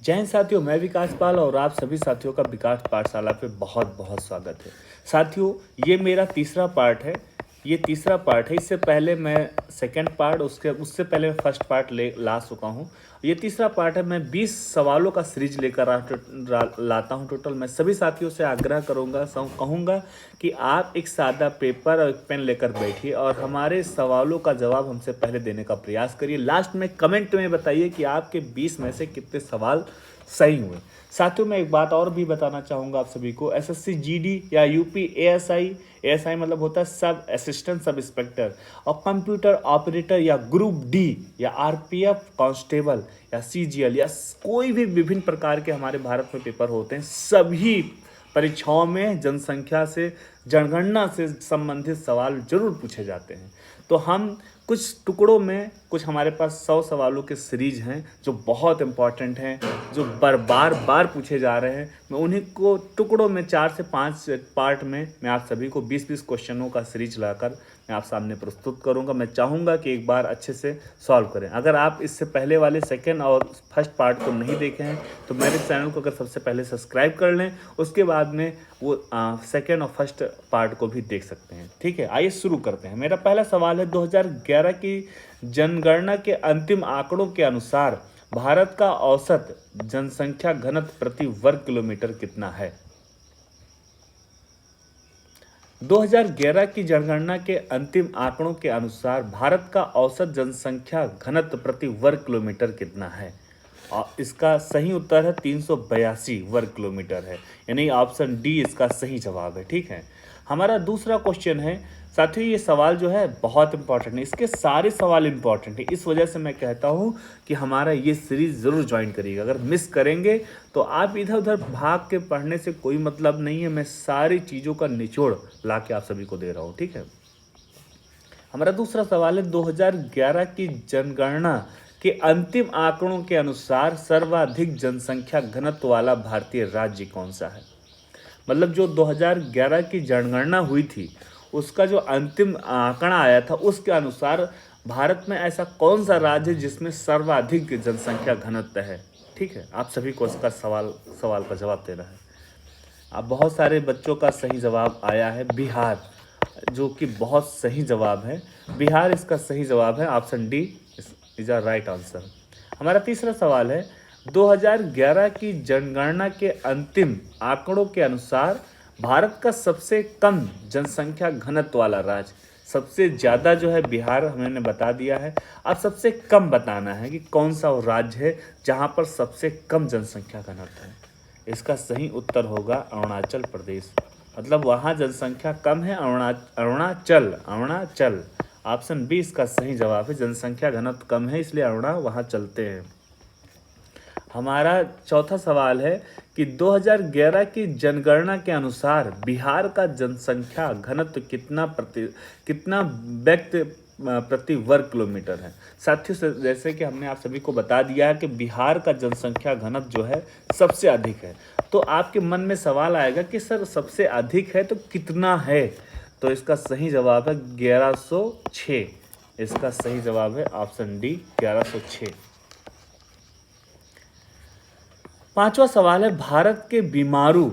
जय हिंद साथियों, मैं विकास पाल और आप सभी साथियों का विकास पाठशाला पे बहुत बहुत स्वागत है। साथियों, ये मेरा तीसरा पार्ट है। इससे पहले मैं सेकंड पार्ट, उससे पहले मैं फर्स्ट पार्ट ला चुका हूँ। ये तीसरा पार्ट है। मैं 20 सवालों का सीरीज लेकर लाता हूँ टोटल। मैं सभी साथियों से आग्रह कहूँगा कि आप एक सादा पेपर और एक पेन लेकर बैठिए और हमारे सवालों का जवाब हमसे पहले देने का प्रयास करिए। लास्ट में कमेंट में बताइए कि आपके 20 में से कितने सवाल सही हुए। साथियों, मैं एक बात और भी बताना चाहूँगा आप सभी को। एसएससी जीडी या यूपी एएसआई मतलब होता है सब असिस्टेंट सब इंस्पेक्टर, और कंप्यूटर ऑपरेटर या ग्रुप डी या आरपीएफ कांस्टेबल या सीजीएल या कोई भी विभिन्न प्रकार के हमारे भारत में पेपर होते हैं, सभी परीक्षाओं में जनगणना से संबंधित सवाल जरूर पूछे जाते हैं। तो हम कुछ टुकड़ों में, कुछ हमारे पास 100 सवालों के सीरीज हैं जो बहुत इंपॉर्टेंट हैं, जो बार बार पूछे जा रहे हैं। मैं उन्हीं को टुकड़ों में 4 से 5 पार्ट में मैं आप सभी को 20-20 क्वेश्चनों का सीरीज लाकर मैं आप सामने प्रस्तुत करूंगा। मैं चाहूँगा कि एक बार अच्छे से सॉल्व करें। अगर आप इससे पहले वाले सेकेंड और फर्स्ट पार्ट को नहीं देखे हैं तो मेरे चैनल को अगर सबसे पहले सब्सक्राइब कर लें, उसके बाद में वो सेकेंड और फर्स्ट पार्ट को भी देख सकते हैं। ठीक है, आइए शुरू करते हैं। मेरा पहला सवाल है, 2011 की जनगणना के अंतिम आंकड़ों के अनुसार भारत का औसत जनसंख्या घनत्व प्रति वर्ग किलोमीटर कितना है? 2011 की जनगणना के अंतिम आंकड़ों के अनुसार भारत का औसत जनसंख्या घनत्व प्रति वर्ग किलोमीटर कितना है? और इसका सही उत्तर है 382 वर्ग किलोमीटर है, यानी ऑप्शन डी इसका सही जवाब है। ठीक है, हमारा दूसरा क्वेश्चन है। साथियों, ये सवाल जो है बहुत इंपॉर्टेंट है, इसके सारे सवाल इंपॉर्टेंट है। इस वजह से मैं कहता हूँ कि हमारा ये सीरीज ज़रूर ज्वाइन करिएगा। अगर मिस करेंगे तो आप इधर उधर भाग के पढ़ने से कोई मतलब नहीं है। मैं सारी चीज़ों का निचोड़ ला के आप सभी को दे रहा हूँ। ठीक है, हमारा दूसरा सवाल है, 2011 की जनगणना के अंतिम आंकड़ों के अनुसार सर्वाधिक जनसंख्या घनत्व वाला भारतीय राज्य कौन सा है? मतलब जो 2011 की जनगणना हुई थी उसका जो अंतिम आंकड़ा आया था, उसके अनुसार भारत में ऐसा कौन सा राज्य है जिसमें सर्वाधिक जनसंख्या घनत्व है? ठीक है, आप सभी को इसका सवाल का जवाब देना है। अब बहुत सारे बच्चों का सही जवाब आया है बिहार, जो कि बहुत सही जवाब है। बिहार इसका सही जवाब है। Option D is a right answer. हमारा तीसरा सवाल है, 2011 की जनगणना के अंतिम आंकड़ों के अनुसार भारत का सबसे कम जनसंख्या घनत्व वाला राज्य, सबसे ज़्यादा जो है बिहार हमने बता दिया है। अब सबसे कम बताना है कि कौन सा वो राज्य है जहाँ पर सबसे कम जनसंख्या घनत्व है। इसका सही उत्तर होगा अरुणाचल प्रदेश। मतलब वहाँ जनसंख्या कम है, अरुणाचल। ऑप्शन बी इसका सही जवाब है। जनसंख्या घनत्व कम है इसलिए वहाँ चलते हैं। हमारा चौथा सवाल है कि 2011 की जनगणना के अनुसार बिहार का जनसंख्या घनत्व कितना व्यक्ति प्रति वर्ग किलोमीटर है? साथियों, जैसे कि हमने आप सभी को बता दिया है कि बिहार का जनसंख्या घनत्व जो है सबसे अधिक है। तो आपके मन में सवाल आएगा कि सर सबसे अधिक है तो कितना है? तो इसका सही जवाब है 1106। इसका सही जवाब है ऑप्शन डी 1106। पांचवा सवाल है, भारत के बीमारू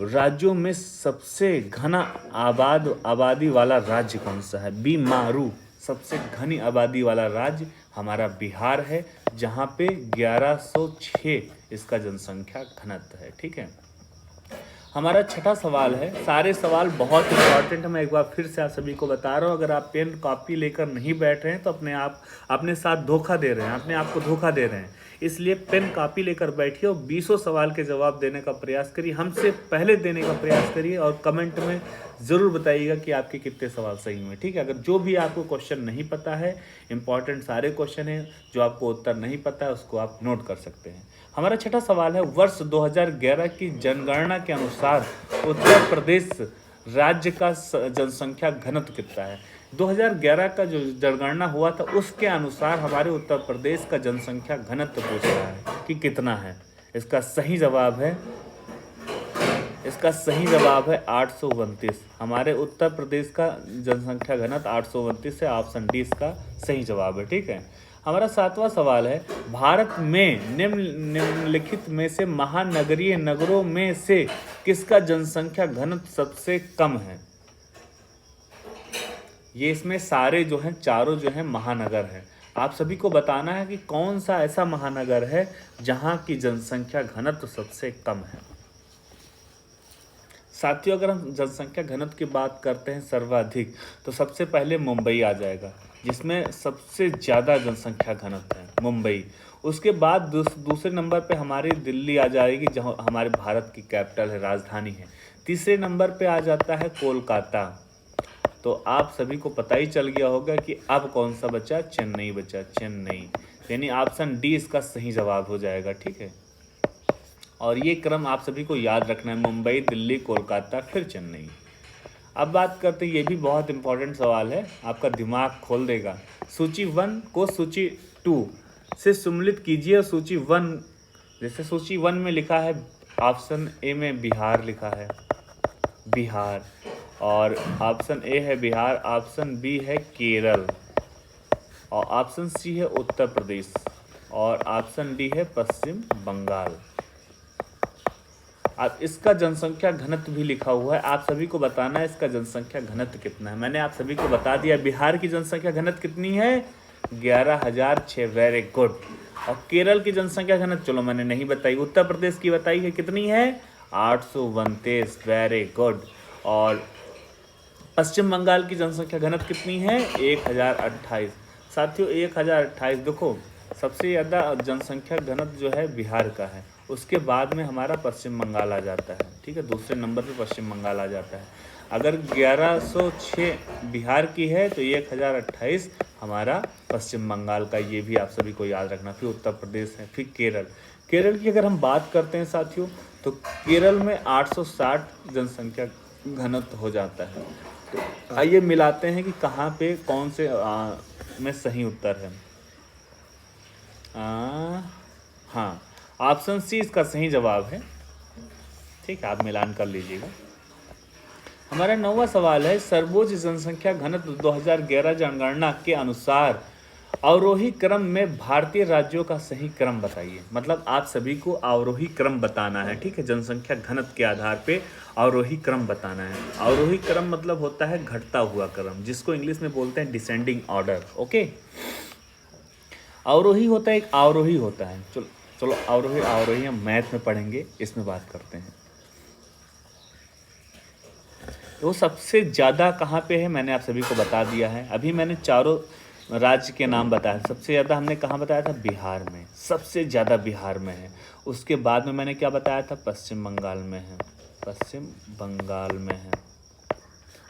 राज्यों में सबसे घना आबादी वाला राज्य कौन सा है? बीमारू सबसे घनी आबादी वाला राज्य हमारा बिहार है, जहां पे 1106 इसका जनसंख्या घनत्व है। ठीक है, हमारा छठा सवाल है। सारे सवाल बहुत इंपॉर्टेंट है, मैं एक बार फिर से आप सभी को बता रहा हूँ। अगर आप पेन कॉपी लेकर नहीं बैठ रहे हैं तो अपने साथ धोखा दे रहे हैं, अपने आप को धोखा दे रहे हैं। इसलिए पेन कॉपी लेकर बैठिए और 20 सवाल के जवाब देने का प्रयास करिए, हमसे पहले देने का प्रयास करिए और कमेंट में ज़रूर बताइएगा कि आपके कितने सवाल सही हुए। ठीक है, अगर जो भी आपको क्वेश्चन नहीं पता है, इंपॉर्टेंट सारे क्वेश्चन हैं, जो आपको उत्तर नहीं पता है उसको आप नोट कर सकते हैं। हमारा छठा सवाल है, वर्ष 2011 की जनगणना के अनुसार उत्तर प्रदेश राज्य का जनसंख्या घनत्व कितना है? 2011 का जो जनगणना हुआ था उसके अनुसार हमारे उत्तर प्रदेश का जनसंख्या घनत्व पूछ रहा है कि कितना है। इसका सही जवाब है 829। हमारे उत्तर प्रदेश का जनसंख्या घनत्व 829 है। ऑप्शन डी इसका सही जवाब है। ठीक है, हमारा 7वां सवाल है, भारत में निम्नलिखित में से महानगरीय नगरों में से किसका जनसंख्या घनत्व सबसे कम है? ये इसमें सारे जो हैं चारों जो हैं महानगर हैं। आप सभी को बताना है कि कौन सा ऐसा महानगर है जहां की जनसंख्या घनत्व सबसे कम है। साथियों, अगर हम जनसंख्या घनत्व की बात करते हैं सर्वाधिक, तो सबसे पहले मुंबई आ जाएगा, जिसमें सबसे ज़्यादा जनसंख्या घनत्व है मुंबई। उसके बाद दूसरे नंबर पे हमारी दिल्ली आ जाएगी, जहाँ हमारे भारत की कैपिटल है, राजधानी है। तीसरे नंबर पे आ जाता है कोलकाता। तो आप सभी को पता ही चल गया होगा कि अब कौन सा बचा? चेन्नई बचा, चेन्नई। यानी ऑप्शन डी इसका सही जवाब हो जाएगा, ठीक है। और ये क्रम आप सभी को याद रखना है, मुंबई, दिल्ली, कोलकाता, फिर चेन्नई। अब बात करते हैं, ये भी बहुत इंपॉर्टेंट सवाल है, आपका दिमाग खोल देगा। सूची 1 को सूची 2 से सम्मिलित कीजिए। सूची 1, जैसे सूची 1 में लिखा है, ऑप्शन ए में बिहार लिखा है, बिहार, और ऑप्शन ए है बिहार, ऑप्शन बी है केरल, और ऑप्शन सी है उत्तर प्रदेश, और ऑप्शन डी है पश्चिम बंगाल। अब इसका जनसंख्या घनत्व भी लिखा हुआ है, आप सभी को बताना है इसका जनसंख्या घनत्व कितना है। मैंने आप सभी को बता दिया, बिहार की जनसंख्या घनत्व कितनी है? 11,006। Very good. और केरल की जनसंख्या घनत्व चलो मैंने नहीं बताई, उत्तर प्रदेश की बताई है, कितनी है? 829। Very good. और पश्चिम बंगाल की जनसंख्या घनत्व कितनी है? 1028। साथियों 1028, देखो सबसे ज़्यादा जनसंख्या घनत्व जो है बिहार का है, उसके बाद में हमारा पश्चिम बंगाल आ जाता है, ठीक है। दूसरे नंबर पे पश्चिम बंगाल आ जाता है। अगर 1106 बिहार की है तो 1028 हमारा पश्चिम बंगाल का, ये भी आप सभी को याद रखना। फिर उत्तर प्रदेश है, फिर केरल। केरल की अगर हम बात करते हैं साथियों, तो केरल में 860 जनसंख्या घनत्व हो जाता है। तो आइए मिलाते हैं कि कहाँ पे कौन से में सही उत्तर है। हाँ, ऑप्शन सी इसका सही जवाब है, ठीक है, आप मिलान कर लीजिएगा। हमारा 9वां सवाल है, सर्वोच्च जनसंख्या घनत्व 2011 जनगणना के अनुसार अवरोही क्रम में भारतीय राज्यों का सही क्रम बताइए। मतलब आप सभी को अवरोही क्रम बताना है, ठीक है। जनसंख्या घनत्व के आधार पे अवरोही क्रम बताना है। अवरोही क्रम मतलब होता है घटता हुआ क्रम, जिसको इंग्लिश में बोलते हैं डिसेंडिंग ऑर्डर, ओके। अवरोही होता है, एक अवरोही होता है। चलो अवरोही हम मैथ में पढ़ेंगे, इसमें बात करते हैं। तो सबसे ज़्यादा कहाँ पे है मैंने आप सभी को बता दिया है। अभी मैंने चारों राज्य के नाम बताया, सबसे ज़्यादा हमने कहाँ बताया था? बिहार में, सबसे ज़्यादा बिहार में है। उसके बाद में मैंने क्या बताया था? पश्चिम बंगाल में है, पश्चिम बंगाल में है।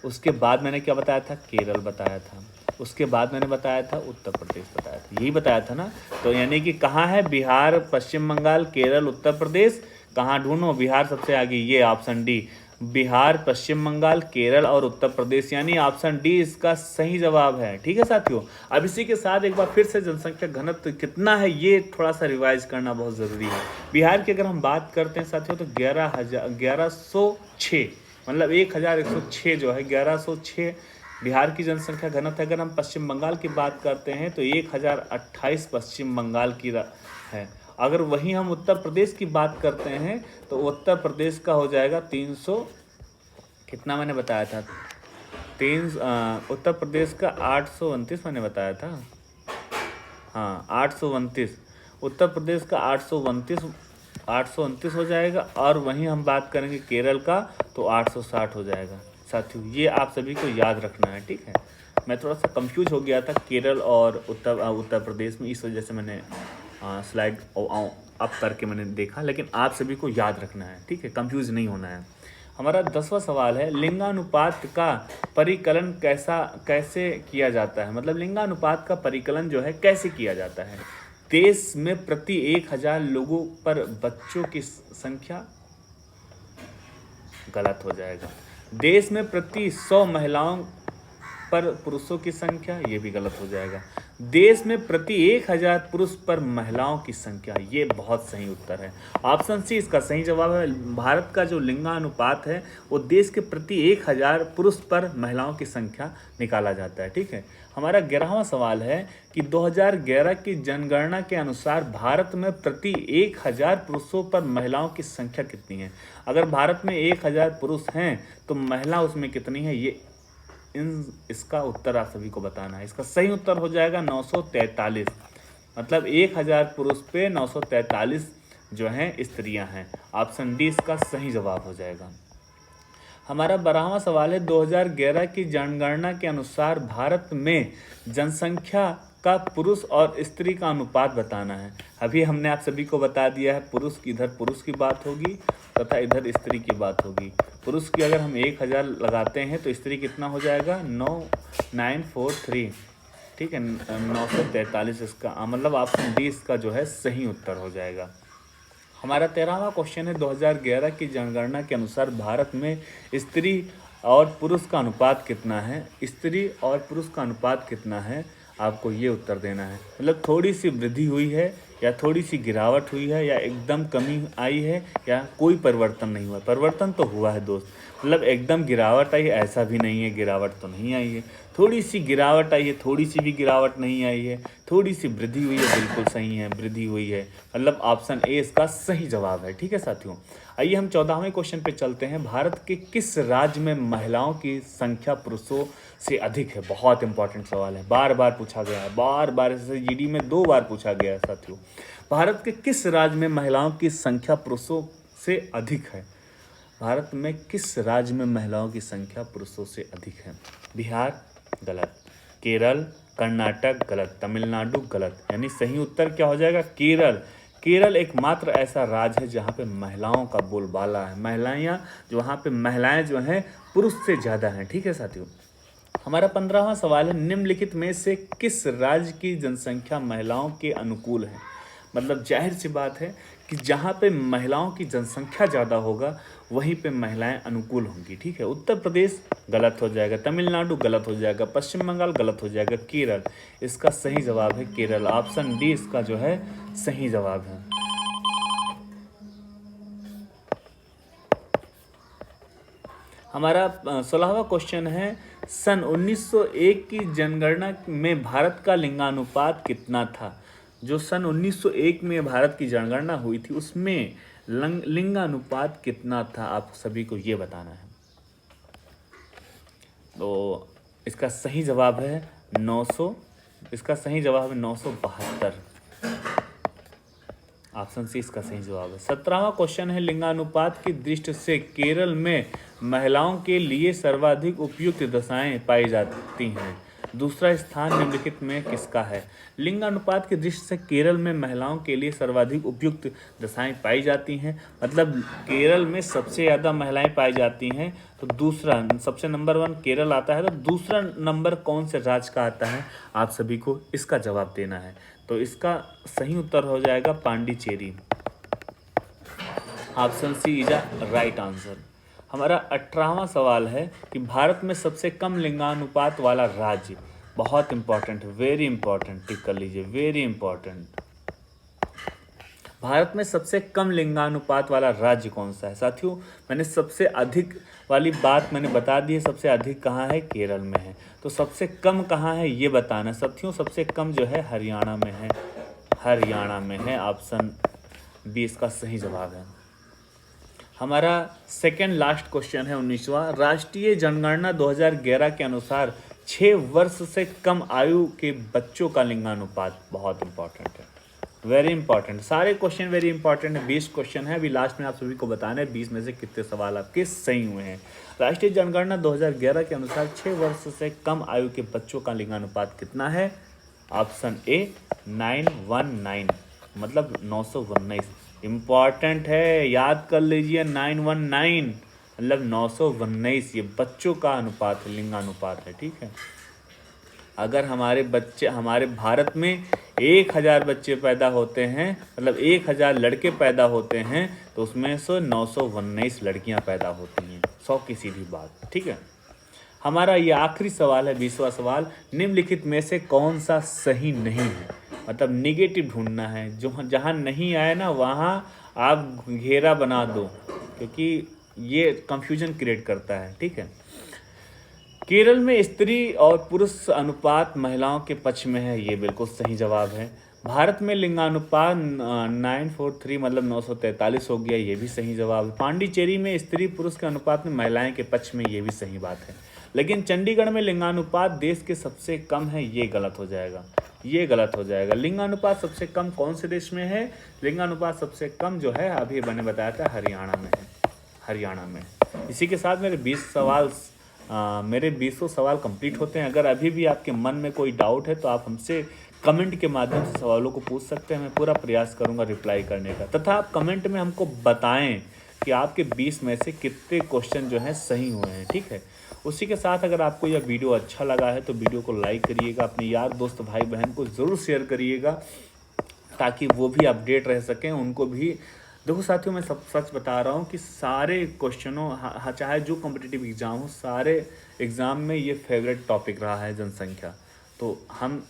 उसके बाद मैंने क्या बताया था? केरल बताया था। उसके बाद मैंने बताया था उत्तर प्रदेश बताया था, यही बताया था ना। तो यानी कि कहाँ है? बिहार, पश्चिम बंगाल, केरल, उत्तर प्रदेश। कहाँ ढूंढो? बिहार सबसे आगे, ये ऑप्शन डी, बिहार, पश्चिम बंगाल, केरल और उत्तर प्रदेश, यानी ऑप्शन डी इसका सही जवाब है, ठीक है साथियों। अब इसी के साथ एक बार फिर से जनसंख्या घनत्व कितना है ये थोड़ा सा रिवाइज करना बहुत ज़रूरी है। बिहार की अगर हम बात करते हैं साथियों, तो 1106, मतलब 1106 जो है 1106 बिहार की जनसंख्या घनत्व है। अगर हम पश्चिम बंगाल की बात करते हैं तो 1028 पश्चिम बंगाल की है। अगर वहीं हम उत्तर प्रदेश की बात करते हैं तो उत्तर प्रदेश का हो जाएगा 300, कितना मैंने बताया था? उत्तर प्रदेश का 829 मैंने बताया था, हाँ 829। उत्तर प्रदेश का 829 हो जाएगा। और वहीं हम बात करेंगे केरल का तो 860 हो जाएगा। साथियों ये आप सभी को याद रखना है, ठीक है। मैं थोड़ा सा कंफ्यूज हो गया था केरल और उत्तर प्रदेश में, इस वजह से मैंने स्लाइड अप करके मैंने देखा, लेकिन आप सभी को याद रखना है, ठीक है, कंफ्यूज नहीं होना है। हमारा 10वां सवाल है, लिंगानुपात का परिकलन कैसे किया जाता है? मतलब लिंगानुपात का परिकलन जो है कैसे किया जाता है? देश में प्रति 1000 लोगों पर बच्चों की संख्या, गलत हो जाएगा। देश में प्रति 100 महिलाओं पर पुरुषों की संख्या, ये भी गलत हो जाएगा। देश में प्रति 1000 पुरुष पर महिलाओं की संख्या, ये बहुत सही उत्तर है। ऑप्शन सी इसका सही जवाब है। भारत का जो लिंगानुपात है वो देश के प्रति 1000 पुरुष पर महिलाओं की संख्या निकाला जाता है, ठीक है। हमारा 11वां सवाल है कि 2011 की जनगणना के अनुसार भारत में प्रति 1000 पुरुषों पर महिलाओं की संख्या कितनी है। अगर भारत में 1000 पुरुष हैं तो महिला उसमें कितनी है, ये इसका उत्तर आप सभी को बताना है। इसका सही उत्तर हो जाएगा 943। मतलब 1000 पुरुष पे 943 जो हैं स्त्रियां हैं। ऑप्शन डी इसका सही जवाब हो जाएगा। हमारा 12वां सवाल है 2011 की जनगणना के अनुसार भारत में जनसंख्या का पुरुष और स्त्री का अनुपात बताना है। अभी हमने आप सभी को बता दिया है, पुरुष की इधर पुरुष की बात होगी तथा इधर स्त्री की बात होगी। पुरुष की अगर हम 1000 लगाते हैं तो स्त्री कितना हो जाएगा 9943, ठीक है 943 इसका मतलब ऑप्शन डी इसका जो है सही उत्तर हो जाएगा। हमारा 13वां क्वेश्चन है 2011 की जनगणना के अनुसार भारत में स्त्री और पुरुष का अनुपात कितना है। स्त्री और पुरुष का अनुपात कितना है, आपको ये उत्तर देना है। मतलब थोड़ी सी वृद्धि हुई है या थोड़ी सी गिरावट हुई है या एकदम कमी आई है या कोई परिवर्तन नहीं हुआ। परिवर्तन तो हुआ है दोस्त, मतलब एकदम गिरावट आई है ऐसा भी नहीं है, गिरावट तो नहीं आई है। थोड़ी सी गिरावट आई है, थोड़ी सी भी गिरावट नहीं आई है। थोड़ी सी वृद्धि हुई है, बिल्कुल सही है, वृद्धि हुई है। मतलब ऑप्शन ए इसका सही जवाब है। ठीक है साथियों, आइए हम 14वें क्वेश्चन पे चलते हैं। भारत के किस राज्य में महिलाओं की संख्या पुरुषों से अधिक है। बहुत इंपॉर्टेंट सवाल है, बार बार पूछा गया है, बार बार इसे जीडी में 2 बार पूछा गया है साथियों। भारत के किस राज्य में महिलाओं की संख्या पुरुषों से अधिक है। भारत में किस राज्य में महिलाओं की संख्या पुरुषों से अधिक है। बिहार गलत, केरल, कर्नाटक गलत, तमिलनाडु गलत। यानी सही उत्तर क्या हो जाएगा केरल। केरल एकमात्र ऐसा राज्य है जहाँ पे महिलाओं का बोलबाला है। महिलाएं जो हैं पुरुष से ज़्यादा हैं। ठीक है साथियों, हमारा 15वां सवाल है निम्नलिखित में से किस राज्य की जनसंख्या महिलाओं के अनुकूल है। मतलब जाहिर सी बात है कि जहाँ पे महिलाओं की जनसंख्या ज़्यादा होगा वहीं पे महिलाएं अनुकूल होंगी। ठीक है, उत्तर प्रदेश गलत हो जाएगा, तमिलनाडु गलत हो जाएगा, पश्चिम बंगाल गलत हो जाएगा, केरल इसका सही जवाब है केरल। ऑप्शन डी इसका जो है सही जवाब है। हमारा 16वां क्वेश्चन है सन 1901 की जनगणना में भारत का लिंगानुपात कितना था। जो सन 1901 में भारत की जनगणना हुई थी उसमें लिंगानुपात कितना था, आप सभी को ये बताना है। तो इसका सही जवाब है 900, इसका सही जवाब है 972। ऑप्शन सी इसका सही जवाब है। 17वां क्वेश्चन है लिंगानुपात की दृष्टि से केरल में महिलाओं के लिए सर्वाधिक उपयुक्त दशाएं पाई जाती हैं। दूसरा स्थान निम्नलिखित में किसका है। लिंगानुपात की दृष्टि से केरल में महिलाओं के लिए सर्वाधिक उपयुक्त दशाएं पाई जाती हैं। मतलब केरल में सबसे ज़्यादा महिलाएं पाई जाती हैं। तो दूसरा सबसे नंबर 1 केरल आता है, तो दूसरा नंबर कौन से राज्य का आता है, आप सभी को इसका जवाब देना है। तो इसका सही उत्तर हो जाएगा Pondicherry. Option C is a right answer. हमारा 18वां सवाल है कि भारत में सबसे कम लिंगानुपात वाला राज्य। बहुत इंपॉर्टेंट है, वेरी इंपॉर्टेंट, टिक कर लीजिए, वेरी इंपॉर्टेंट। भारत में सबसे कम लिंगानुपात वाला राज्य कौन सा है। साथियों मैंने सबसे अधिक वाली बात मैंने बता दी है, सबसे अधिक कहाँ है, केरल में है। तो सबसे कम कहाँ है ये बताना है साथियों। सबसे कम जो है हरियाणा में है, हरियाणा में है। ऑप्शन बी इसका सही जवाब है। हमारा सेकेंड लास्ट क्वेश्चन है 19वां। राष्ट्रीय जनगणना 2011 के अनुसार 6 वर्ष से कम आयु के बच्चों का लिंगानुपात। बहुत इंपॉर्टेंट है, वेरी इंपॉर्टेंट। सारे क्वेश्चन वेरी इंपॉर्टेंट है। 20 क्वेश्चन है, अभी लास्ट में आप सभी को बताना है 20 में से कितने सवाल आपके सही हुए हैं। राष्ट्रीय जनगणना 2011 के अनुसार 6 वर्ष से कम आयु के बच्चों का लिंगानुपात कितना है। ऑप्शन ए 919, मतलब 919। इम्पॉर्टेंट है, याद कर लीजिए 919 मतलब 919 ये बच्चों का अनुपात है, लिंगानुपात है। ठीक है, अगर हमारे भारत में 1000 बच्चे पैदा होते हैं, मतलब 1000 लड़के पैदा होते हैं, तो उसमें से 919 लड़कियां पैदा होती हैं। 100 की सीधी बात। ठीक है, हमारा ये आखिरी सवाल है 20वां सवाल। निम्नलिखित में से कौन सा सही नहीं है। मतलब निगेटिव ढूंढना है, जो जहाँ नहीं आए ना वहाँ आप घेरा बना दो, क्योंकि ये कंफ्यूजन क्रिएट करता है। ठीक है, केरल में स्त्री और पुरुष अनुपात महिलाओं के पक्ष में है, ये बिल्कुल सही जवाब है। भारत में लिंगानुपात 943 मतलब 943 हो गया, ये भी सही जवाब है। पांडिचेरी में स्त्री पुरुष के अनुपात में महिलाएं के पक्ष में, ये भी सही बात है। लेकिन चंडीगढ़ में लिंगानुपात देश के सबसे कम है, ये गलत हो जाएगा, ये गलत हो जाएगा। लिंगानुपात सबसे कम कौन से देश में है? लिंगानुपात सबसे कम जो है अभी मैंने बताया था हरियाणा में है, हरियाणा में। इसी के साथ मेरे 20 सवाल कंप्लीट होते हैं। अगर अभी भी आपके मन में कोई डाउट है तो आप हमसे कमेंट के माध्यम से सवालों को पूछ सकते हैं। मैं पूरा प्रयास करूंगा रिप्लाई करने का, तथा आप कमेंट में हमको बताएं कि आपके 20 में से कितने क्वेश्चन जो हैं सही हुए हैं, ठीक है। उसी के साथ अगर आपको यह वीडियो अच्छा लगा है तो वीडियो को लाइक करिएगा, अपने यार दोस्त भाई बहन को ज़रूर शेयर करिएगा ताकि वो भी अपडेट रह सकें, उनको भी। देखो साथियों, मैं सब सच बता रहा हूँ कि सारे क्वेश्चनों चाहे जो कॉम्पिटिटिव एग्ज़ाम हो, सारे एग्ज़ाम में ये फेवरेट टॉपिक रहा है जनसंख्या। तो हम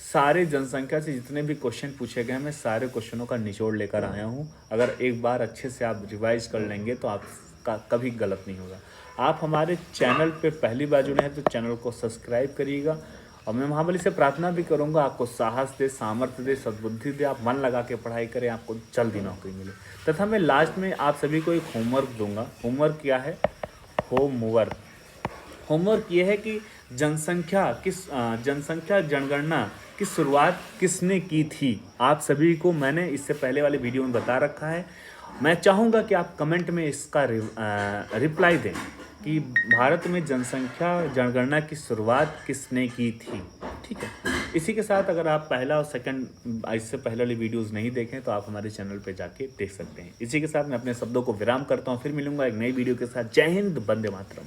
सारे जनसंख्या से जितने भी क्वेश्चन पूछे गए हैं, मैं सारे क्वेश्चनों का निचोड़ लेकर आया हूँ। अगर एक बार अच्छे से आप रिवाइज कर लेंगे तो आपका कभी गलत नहीं होगा। आप हमारे चैनल पे पहली बार जुड़े हैं तो चैनल को सब्सक्राइब करिएगा, और मैं महाबली से प्रार्थना भी करूंगा आपको साहस दे, सामर्थ्य दे, सद्बुद्धि दे, आप मन लगा के पढ़ाई करें, आपको जल्दी नौकरी मिले। तथा मैं लास्ट में आप सभी को एक होमवर्क दूंगा। होमवर्क क्या है? होमवर्क ये है कि जनसंख्या जनगणना की शुरुआत किसने की थी? आप सभी को मैंने इससे पहले वाले वीडियो में बता रखा है। मैं चाहूँगा कि आप कमेंट में इसका रिप्लाई दें कि भारत में जनसंख्या जनगणना की शुरुआत किसने की थी, ठीक है। इसी के साथ अगर आप पहला और सेकंड इससे पहले वाली वीडियोस नहीं देखें तो आप हमारे चैनल पे जाके देख सकते हैं। इसी के साथ मैं अपने शब्दों को विराम करता हूँ, फिर मिलूंगा एक नई वीडियो के साथ। जय हिंद, वंदे मातरम।